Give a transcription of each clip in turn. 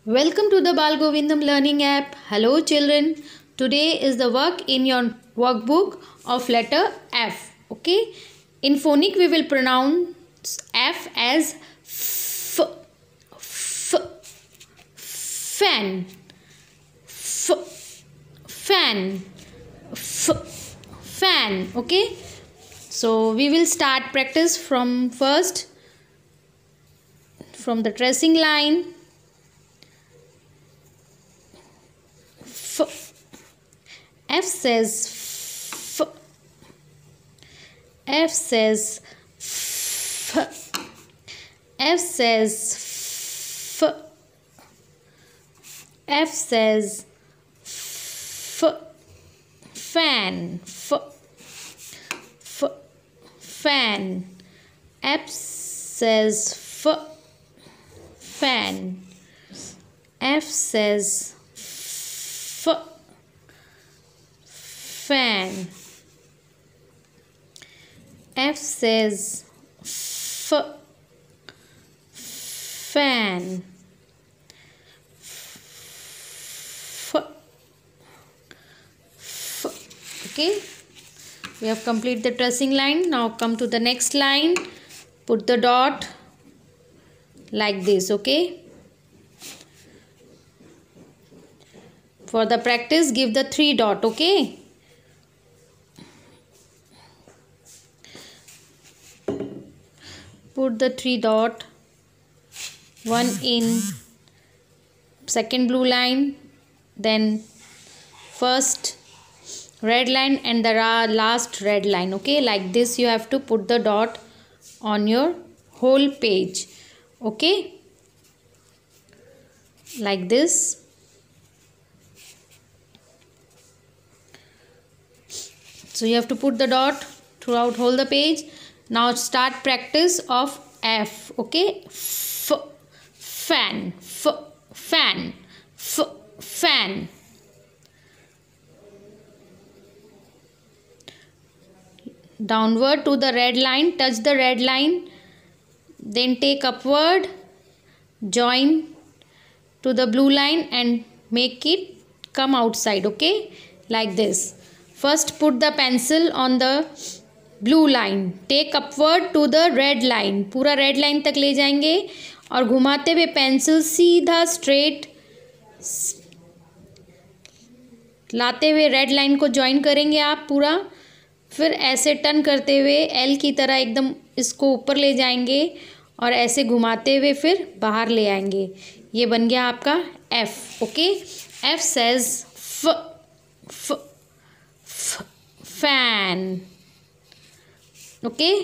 Welcome to the Bal Govindam Learning app. Hello children. Today is the work in your workbook of letter F. Okay. In phonic we will pronounce F as F. F. Fan. F. Fan. F. Fan. Okay. So we will start practice from the tracing line. F says F. F says F. F says F. F says F. Fan. F. F. Fan. F says F. Fan. F says F. Fan. F says F. Fan. F. F. Okay. We have completed the tracing line. Now come to the next line. Put the dot like this. Okay. For the practice, give the 3 dot. Okay. Put the 3 dot, one in second blue line, then first red line and the last red line. Okay, like this you have to put the dot on your whole page. Okay, like this. So you have to put the dot throughout whole the page. Now start practice of F. Okay. F. Fan. F. Fan. F. Fan. Downward to the red line. Touch the red line. Then take upward. Join to the blue line and make it come outside. Okay. Like this. First put the pencil on the blue line, take upward to the red line, पूरा red line तक ले जाएंगे और घुमाते हुए pencil सीधा straight लाते हुए red line को ज्वाइन करेंगे आप पूरा। फिर ऐसे टर्न करते हुए एल की तरह एकदम इसको ऊपर ले जाएंगे और ऐसे घुमाते हुए फिर बाहर ले आएंगे। ये बन गया आपका एफ। ओके, एफ सेज फ fan. Okay,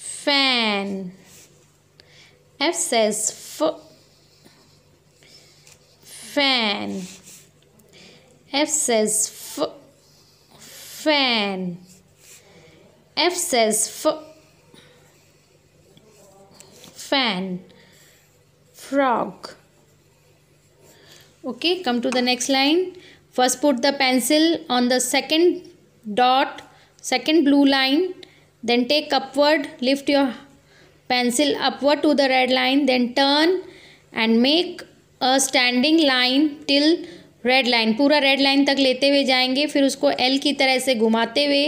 fan. F says fan. F says fan. F says fan. Frog. Okay, come to the next line. First put the pencil on the second dot, second blue line, then take upward, lift your pencil upward to the red line, then turn and make a standing line till red line, पूरा red line तक लेते हुए जाएंगे। फिर उसको L की तरह से घुमाते हुए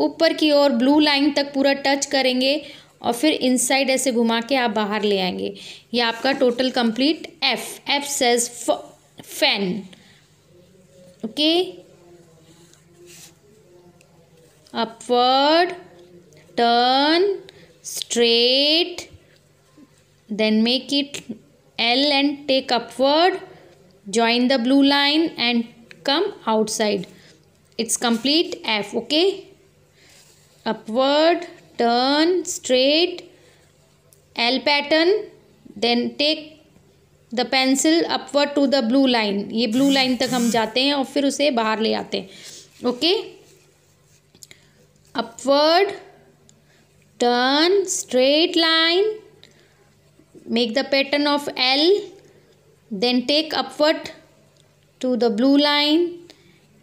ऊपर की ओर ब्लू लाइन तक पूरा टच करेंगे और फिर इनसाइड ऐसे घुमा के आप बाहर ले आएंगे। ये आपका total complete F. F says fan. Okay, upward, turn, straight, then make it L and take upward, join the blue line and come outside. It's complete F. Okay, upward, turn, straight, L pattern, then take the pencil upward to the blue line. ये blue line तक हम जाते हैं और फिर उसे बाहर ले आते हैं। Okay, upward, turn, straight line, make the pattern of L, then take upward to the blue line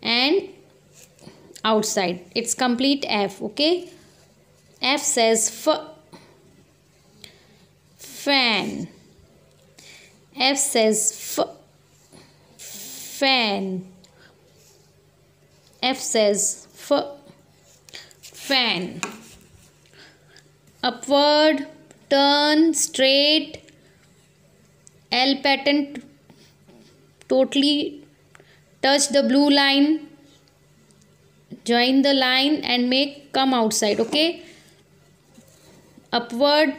and outside. It's complete F. Okay, F says fan. F says fan. F says fan. Upward, turn, straight. L pattern, totally touch the blue line. Join the line and make come outside. Okay. Upward,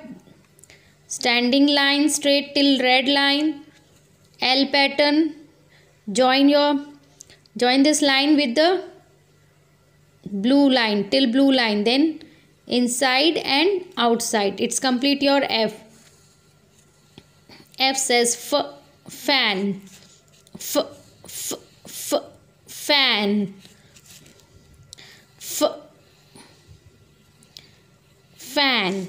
standing line straight till red line. L pattern, join this line with the blue line till blue line, then inside and outside. It's complete your F. F says fan. Fan. Fan.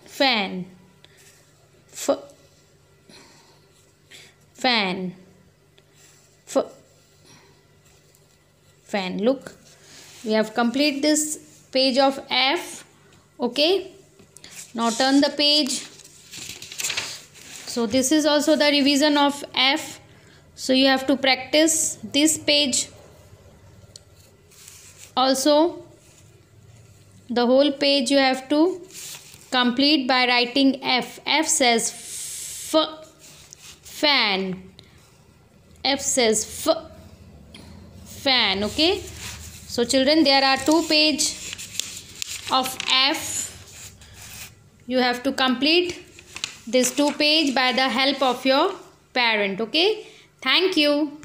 Fan. Fan. Fan. Look, we have completed this page of F. Okay, now turn the page. So this is also the revision of F. So you have to practice this page also. The whole page you have to complete by writing F. F says fan. F says fan. Okay. So children, there are 2 pages of F. You have to complete this 2 pages by the help of your parent. Okay. Thank you.